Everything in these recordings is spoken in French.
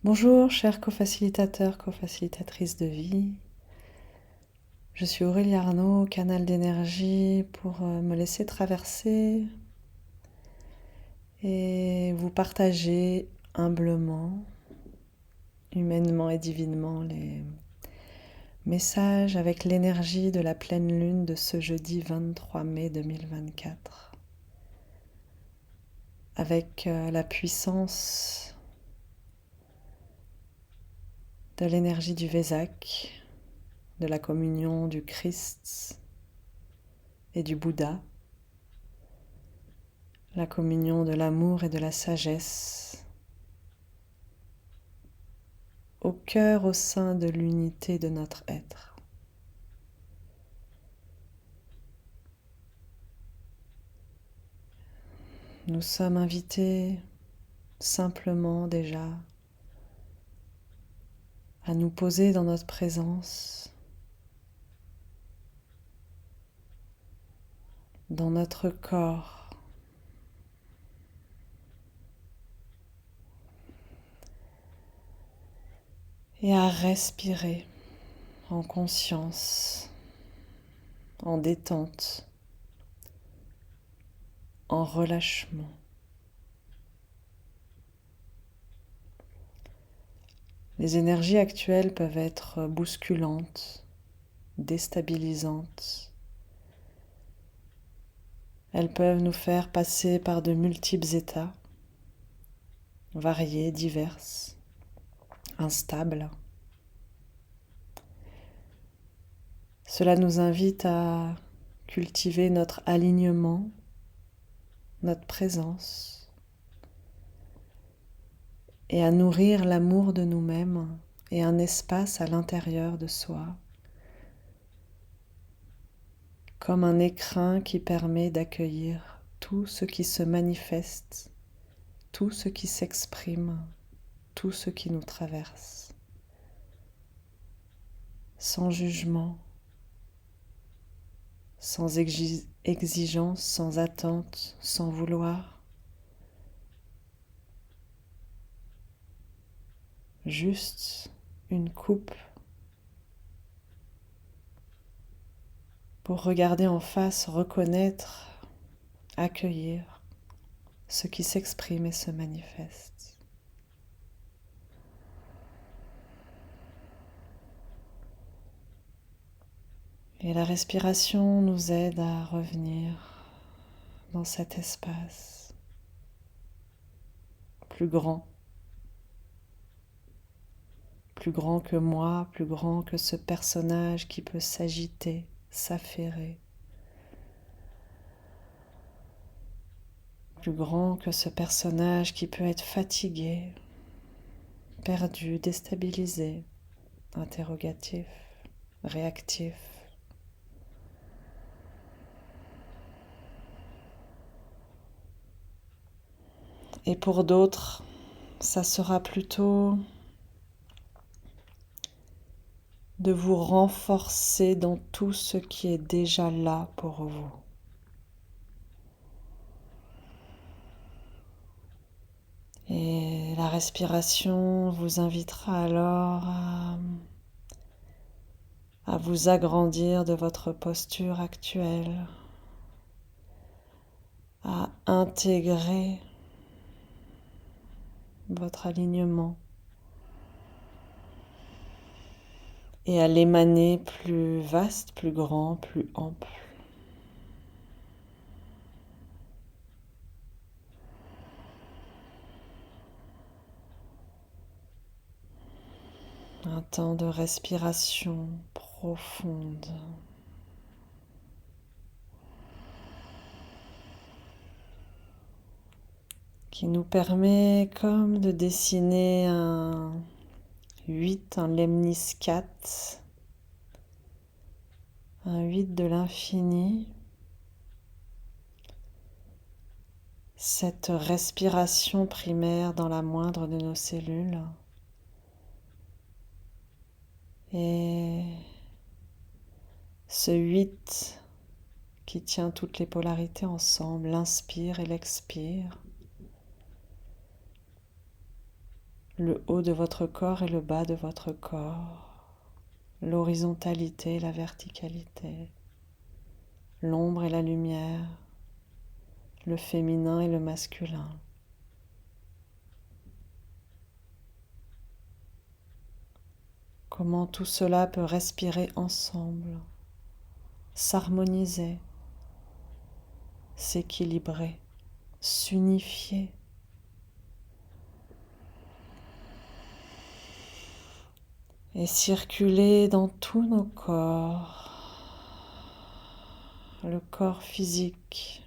Bonjour, chers co-facilitateurs, co-facilitatrices de vie. Je suis Aurélie Arnaud, canal d'énergie pour me laisser traverser et vous partager humblement, humainement et divinement les messages avec l'énergie de la pleine lune de ce jeudi 23 mai 2024. Avec la puissance de l'énergie du Vésak, de la communion du Christ et du Bouddha, la communion de l'amour et de la sagesse, au cœur, au sein de l'unité de notre être. Nous sommes invités simplement déjà à nous poser dans notre présence, dans notre corps, et à respirer en conscience, en détente, en relâchement. Les énergies actuelles peuvent être bousculantes, déstabilisantes. Elles peuvent nous faire passer par de multiples états, variés, diverses, instables. Cela nous invite à cultiver notre alignement, notre présence, et à nourrir l'amour de nous-mêmes et un espace à l'intérieur de soi, comme un écrin qui permet d'accueillir tout ce qui se manifeste, tout ce qui s'exprime, tout ce qui nous traverse, sans jugement, sans exigence, sans attente, sans vouloir, juste une coupe pour regarder en face, reconnaître, accueillir ce qui s'exprime et se manifeste. Et la respiration nous aide à revenir dans cet espace plus grand que moi, plus grand que ce personnage qui peut s'agiter, s'affairer, plus grand que ce personnage qui peut être fatigué, perdu, déstabilisé, interrogatif, réactif. Et pour d'autres, ça sera plutôt de vous renforcer dans tout ce qui est déjà là pour vous. Et la respiration vous invitera alors à vous agrandir de votre posture actuelle, à intégrer votre alignement et à l'émaner plus vaste, plus grand, plus ample. Un temps de respiration profonde. Qui nous permet comme de dessiner un 8, un lemniscate, un 8 de l'infini. Cette respiration primaire dans la moindre de nos cellules. Et ce 8 qui tient toutes les polarités ensemble, l'inspire et l'expire. le haut de votre corps et le bas de votre corps, l'horizontalité et la verticalité, l'ombre et la lumière, le féminin et le masculin. Comment tout cela peut respirer ensemble, s'harmoniser, s'équilibrer, s'unifier. Et circuler dans tous nos corps, le corps physique,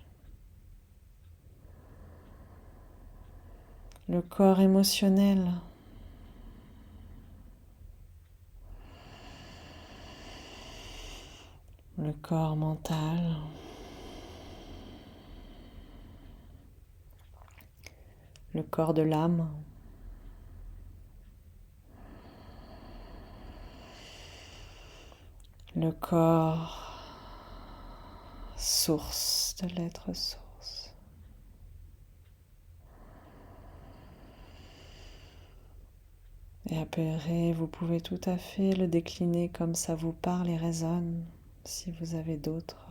le corps émotionnel, le corps mental, le corps de l'âme, le corps source de l'être source. Et après, vous pouvez tout à fait le décliner comme ça vous parle et résonne. Si vous avez d'autres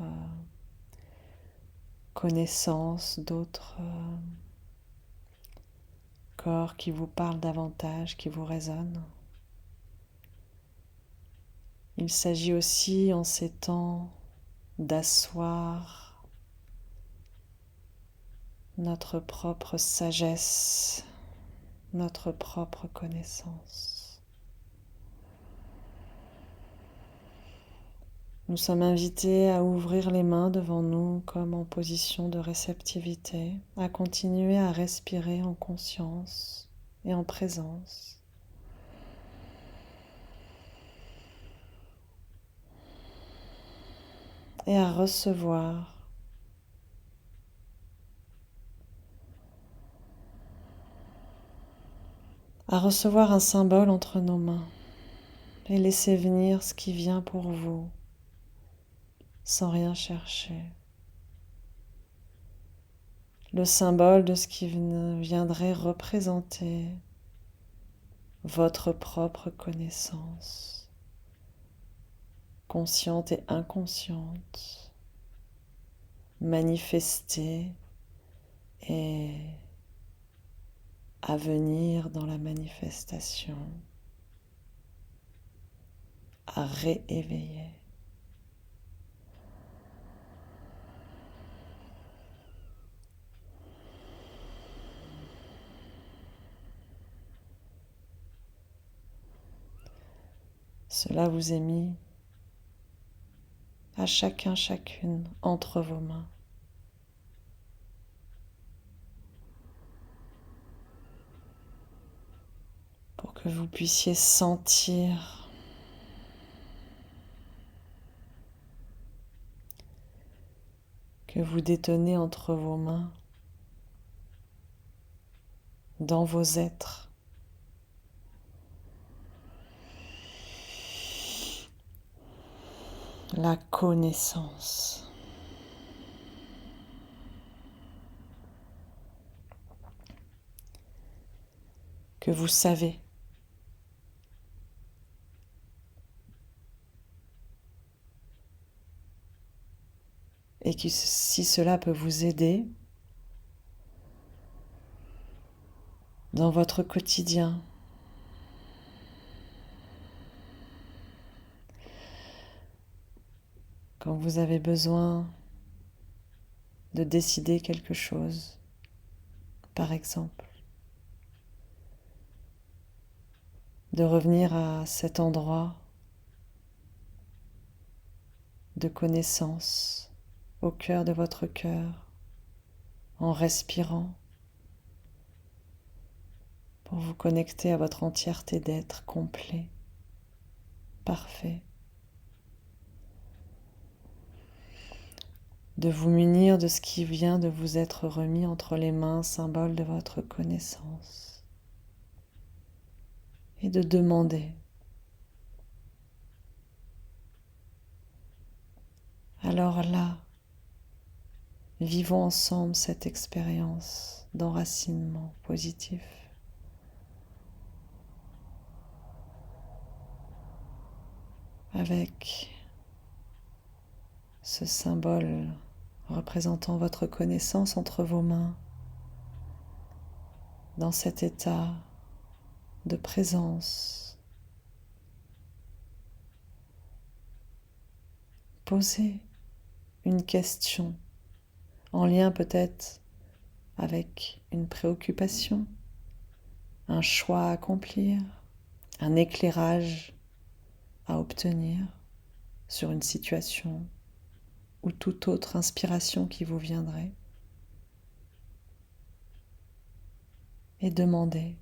connaissances, d'autres corps qui vous parlent davantage, qui vous résonnent. Il s'agit aussi en ces temps d'asseoir notre propre sagesse, notre propre connaissance. Nous sommes invités à ouvrir les mains devant nous comme en position de réceptivité, à continuer à respirer en conscience et en présence. Et à recevoir un symbole entre nos mains et laisser venir ce qui vient pour vous sans rien chercher. Le symbole de ce qui viendrait représenter votre propre connaissance, consciente et inconsciente, manifestée et à venir dans la manifestation, à rééveiller. Cela vous est mis à chacun, chacune, entre vos mains. Pour que vous puissiez sentir que vous détenez entre vos mains, dans vos êtres, la connaissance. Que vous savez. Et que si cela peut vous aider dans votre quotidien, quand vous avez besoin de décider quelque chose, par exemple, de revenir à cet endroit de connaissance au cœur de votre cœur, en respirant, pour vous connecter à votre entièreté d'être complet, parfait. De vous munir de ce qui vient de vous être remis entre les mains, symbole de votre connaissance. Et de demander. Alors là, vivons ensemble cette expérience d'enracinement positif. avec ce symbole représentant votre connaissance entre vos mains, dans cet état de présence. Posez une question en lien peut-être avec une préoccupation, un choix à accomplir, un éclairage à obtenir sur une situation ou toute autre inspiration qui vous viendrait. Et demandez.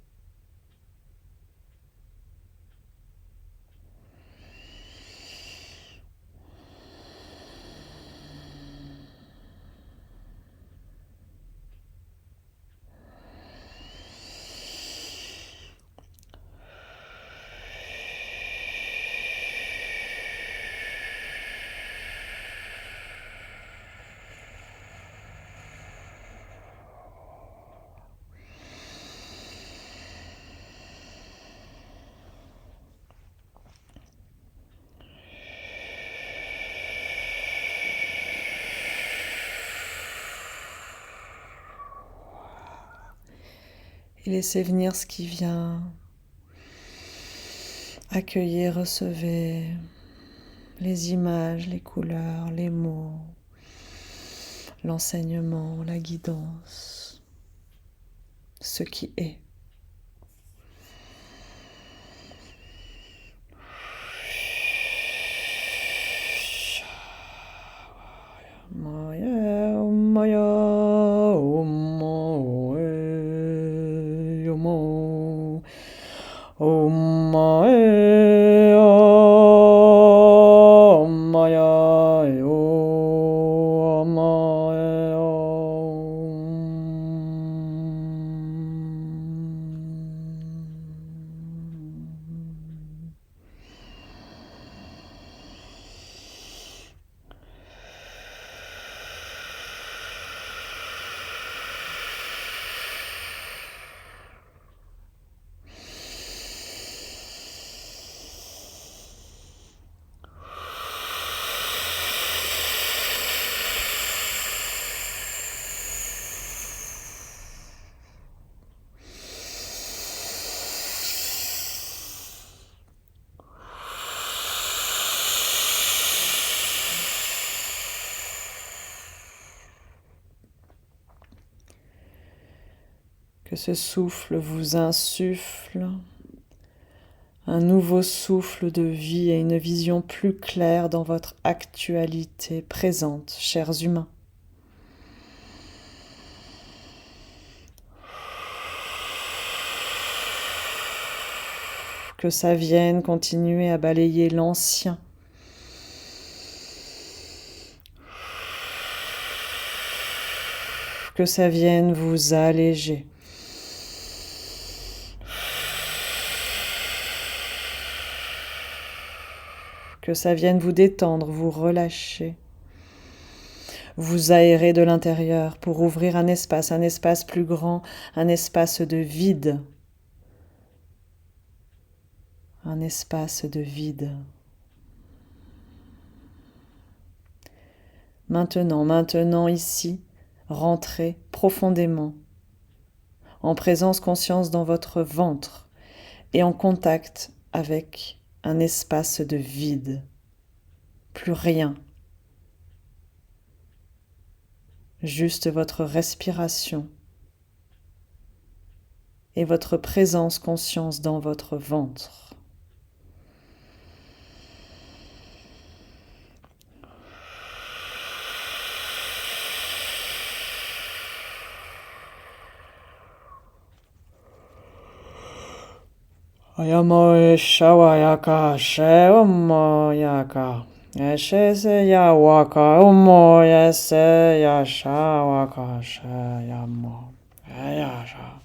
Et laissez venir ce qui vient. Accueillez, recevez les images, les couleurs, les mots, l'enseignement, la guidance, ce qui est. Que ce souffle vous insuffle un nouveau souffle de vie et une vision plus claire dans votre actualité présente, chers humains. Que ça vienne continuer à balayer l'ancien. Que ça vienne vous alléger. Que ça vienne vous détendre, vous relâcher, vous aérer de l'intérieur pour ouvrir un espace plus grand, un espace de vide. Un espace de vide. Maintenant ici, rentrez profondément, en présence conscience dans votre ventre et en contact avec un espace de vide. Plus rien. Juste votre respiration et votre présence conscience dans votre ventre. Ayamo shawayaka shewamoyaka Eshese ya waka umo yese ya shawaka sheyamo Eyasha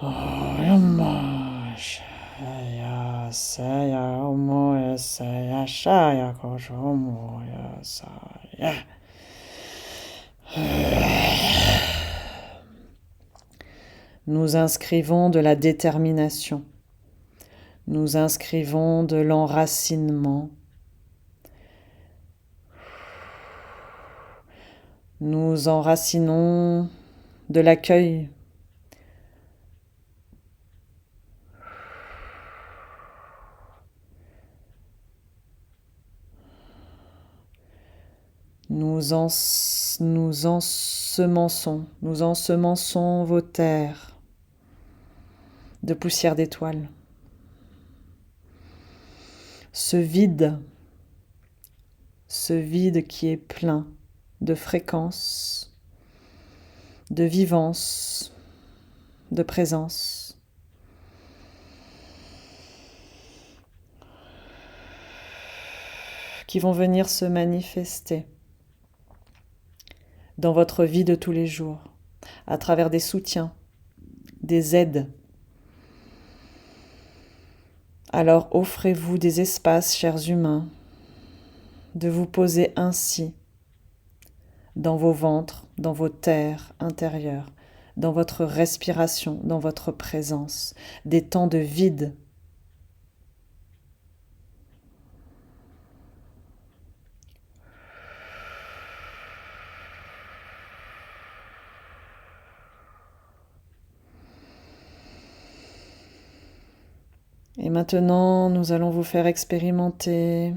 Oyama sheya seya umo yese ya shaya koshomo yesa ya Nous inscrivons de la détermination, Nous inscrivons de l'enracinement. Nous enracinons de l'accueil. Nous ensemençons vos terres de poussière d'étoiles. Ce vide qui est plein de fréquences, de vivance, de présence. Qui vont venir se manifester dans votre vie de tous les jours, à travers des soutiens, des aides. Alors offrez-vous des espaces, chers humains, de vous poser ainsi dans vos ventres, dans vos terres intérieures, dans votre respiration, dans votre présence, des temps de vide. Et maintenant, nous allons vous faire expérimenter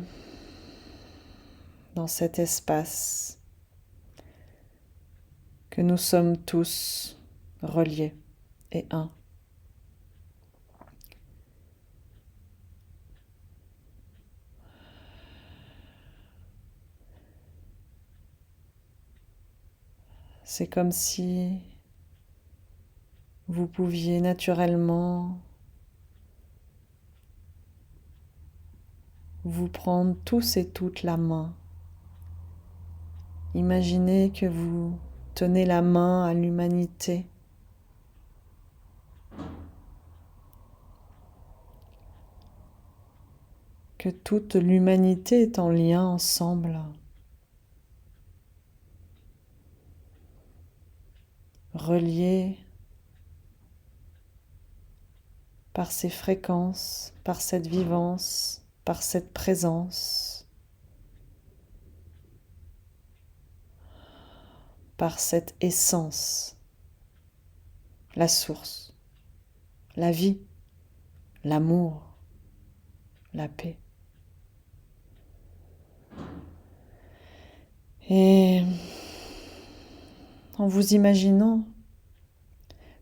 dans cet espace que nous sommes tous reliés et un. C'est comme si vous pouviez naturellement vous prendre tous et toutes la main. Imaginez que vous tenez la main à l'humanité. Que toute l'humanité est en lien ensemble. Reliée par ces fréquences, par cette vivance, par cette présence, par cette essence, la source, la vie, l'amour, la paix. Et en vous imaginant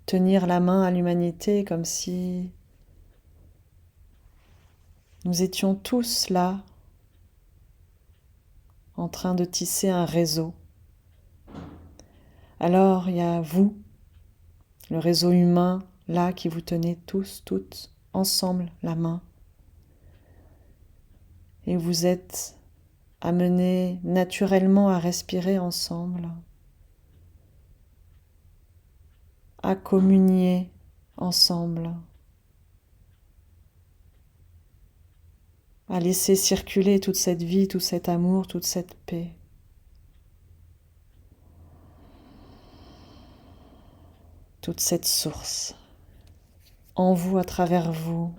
tenir la main à l'humanité comme si nous étions tous là, en train de tisser un réseau. Alors il y a vous, le réseau humain, là qui vous tenez tous, toutes, ensemble la main. Et vous êtes amenés naturellement à respirer ensemble, à communier ensemble, à laisser circuler toute cette vie, tout cet amour, toute cette paix. Toute cette source, en vous, à travers vous.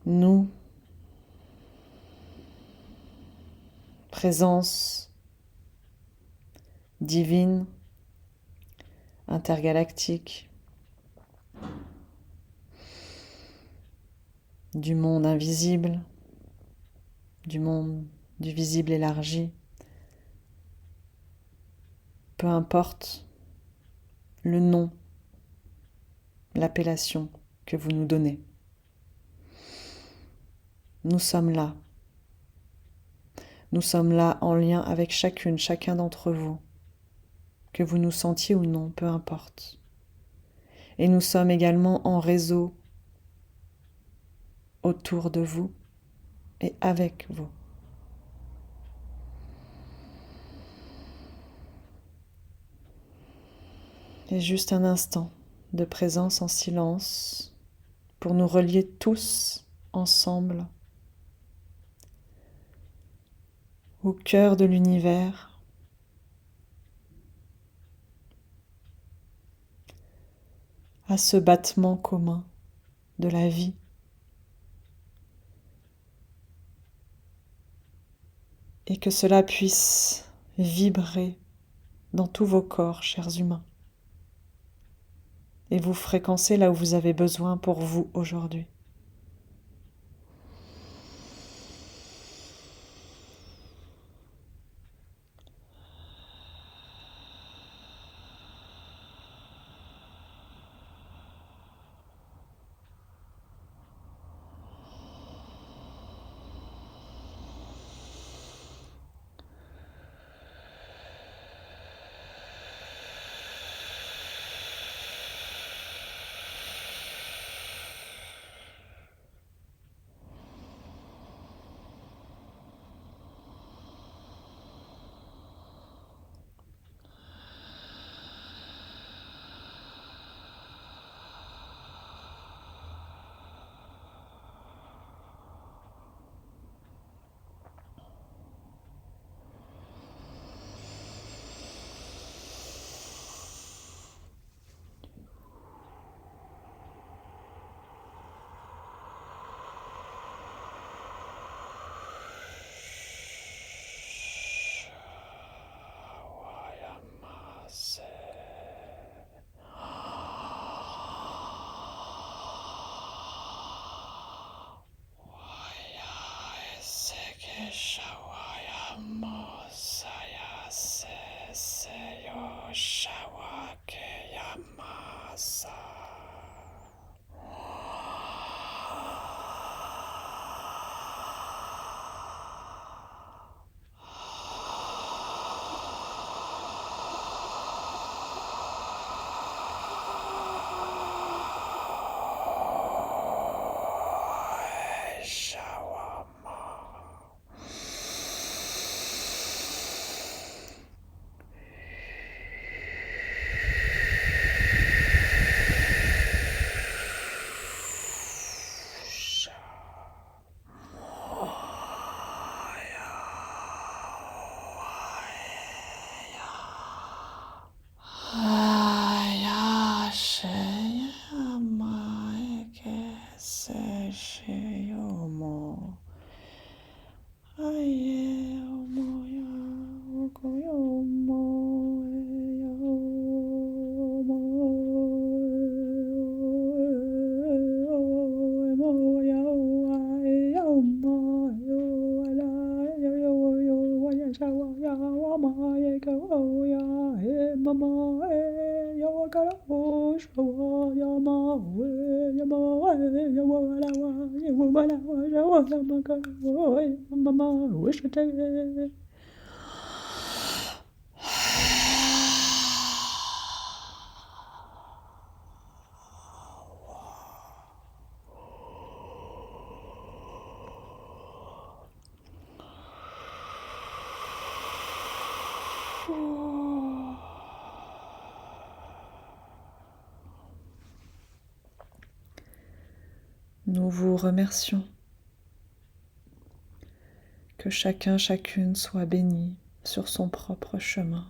Nous, présence divine, intergalactique, du monde invisible, du monde du visible élargi, peu importe le nom, l'appellation que vous nous donnez. Nous sommes là. Nous sommes là en lien avec chacun d'entre vous, que vous nous sentiez ou non, peu importe. Et nous sommes également en réseau autour de vous et avec vous. Et juste un instant de présence en silence pour nous relier tous ensemble au cœur de l'univers, à ce battement commun de la vie. Et que cela puisse vibrer dans tous vos corps, chers humains, et vous fréquencer là où vous avez besoin pour vous aujourd'hui. Nous vous remercions. Que chacun, chacune soit béni sur son propre chemin,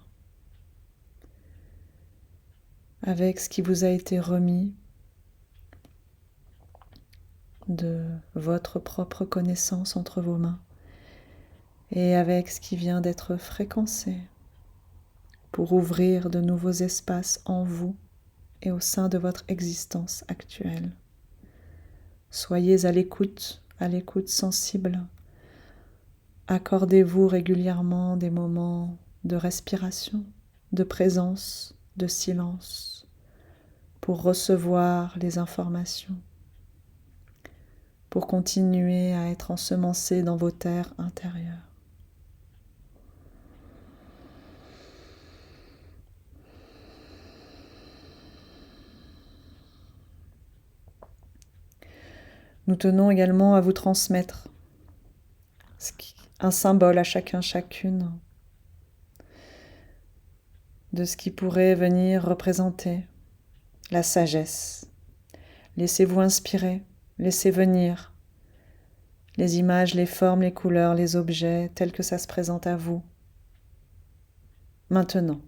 avec ce qui vous a été remis de votre propre connaissance entre vos mains et avec ce qui vient d'être fréquencé pour ouvrir de nouveaux espaces en vous et au sein de votre existence actuelle. Soyez à l'écoute sensible. Accordez-vous régulièrement des moments de respiration, de présence, de silence pour recevoir les informations, pour continuer à être ensemencé dans vos terres intérieures. Nous tenons également à vous transmettre un symbole à chacun, chacune de ce qui pourrait venir représenter la sagesse. Laissez-vous inspirer, laissez venir les images, les formes, les couleurs, les objets tels que ça se présente à vous. Maintenant.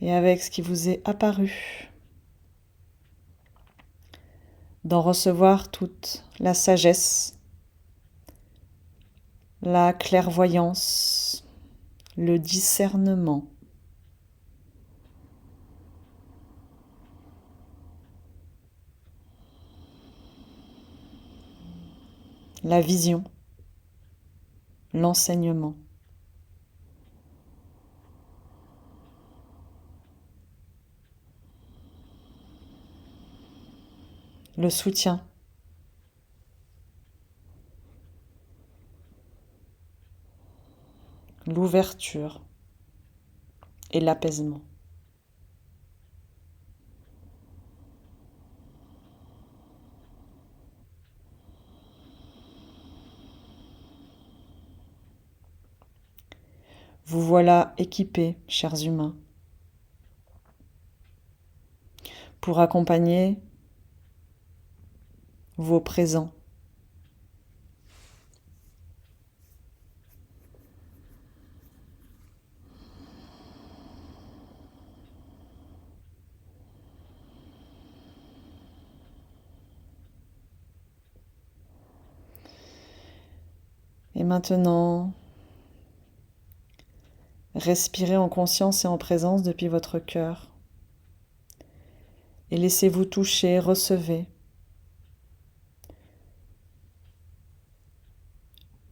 et avec ce qui vous est apparu, d'en recevoir toute la sagesse, la clairvoyance, le discernement. La vision, l'enseignement. Le soutien. L'ouverture et l'apaisement. Vous voilà équipés, chers humains, pour accompagner vos présents. Et maintenant, respirez en conscience et en présence depuis votre cœur. Et laissez-vous toucher, recevez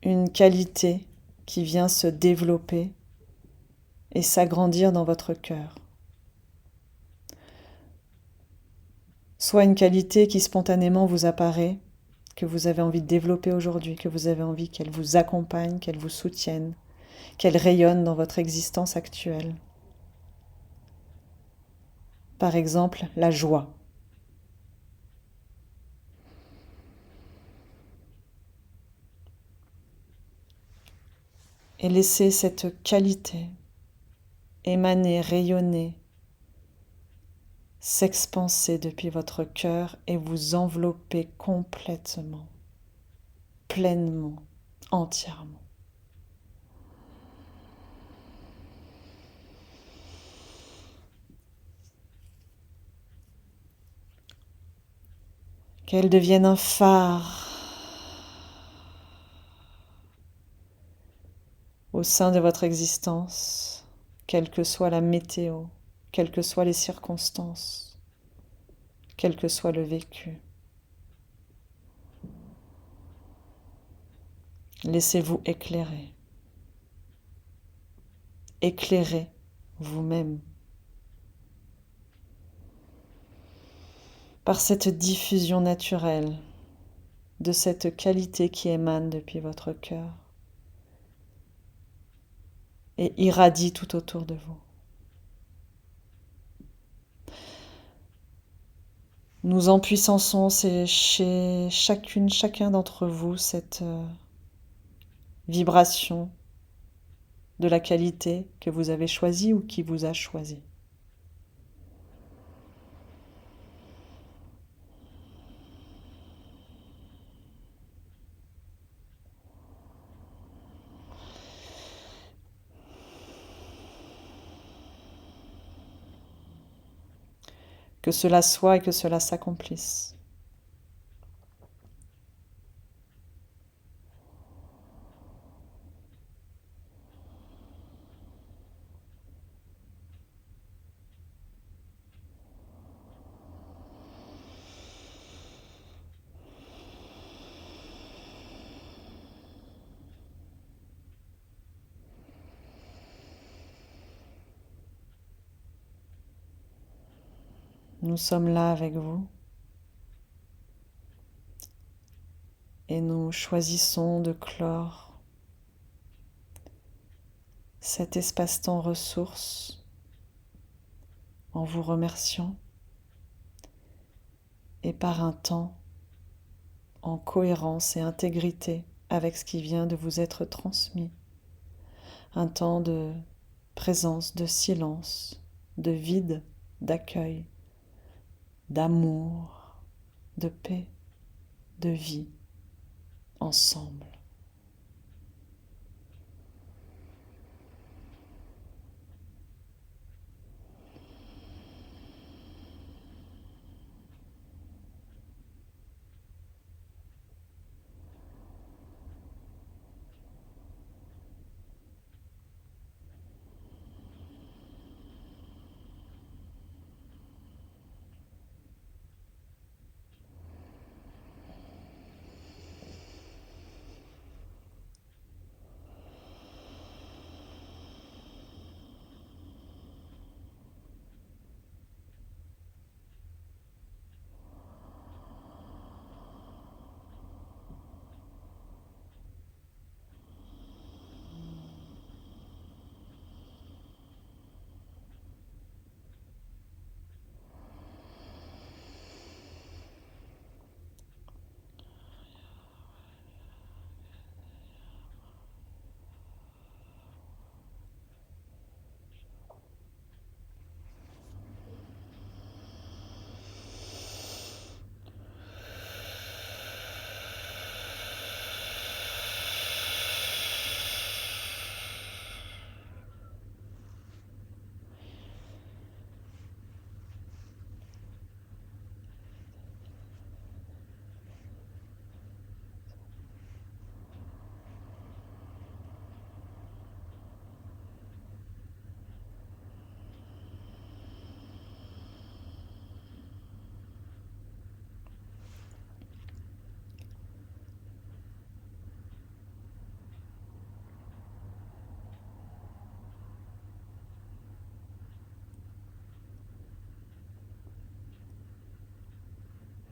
une qualité qui vient se développer et s'agrandir dans votre cœur. Soit une qualité qui spontanément vous apparaît, que vous avez envie de développer aujourd'hui, que vous avez envie qu'elle vous accompagne, qu'elle vous soutienne, qu'elle rayonne dans votre existence actuelle. Par exemple, la joie. Et laissez cette qualité émaner, rayonner, s'expanser depuis votre cœur et vous envelopper complètement, pleinement, entièrement. Qu'elle devienne un phare au sein de votre existence, quelle que soit la météo, quelles que soient les circonstances, quel que soit le vécu. Laissez-vous éclairer. Éclairez vous-même par cette diffusion naturelle de cette qualité qui émane depuis votre cœur et irradie tout autour de vous. Nous empuissançons chez chacun d'entre vous cette vibration de la qualité que vous avez choisie ou qui vous a choisi. Que cela soit et que cela s'accomplisse. Nous sommes là avec vous et nous choisissons de clore cet espace-temps ressource en vous remerciant et par un temps en cohérence et intégrité avec ce qui vient de vous être transmis. Un temps de présence, de silence, de vide, d'accueil, d'amour, de paix, de vie, ensemble.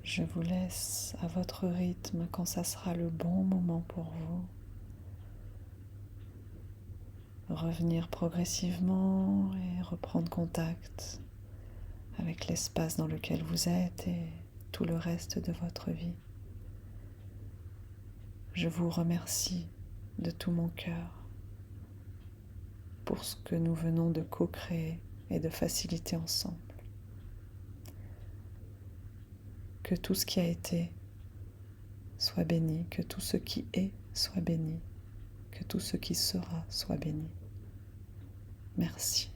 Je vous laisse à votre rythme quand ça sera le bon moment pour vous. Revenir progressivement et reprendre contact avec l'espace dans lequel vous êtes et tout le reste de votre vie. Je vous remercie de tout mon cœur pour ce que nous venons de co-créer et de faciliter ensemble. Que tout ce qui a été soit béni, que tout ce qui est soit béni, que tout ce qui sera soit béni. Merci.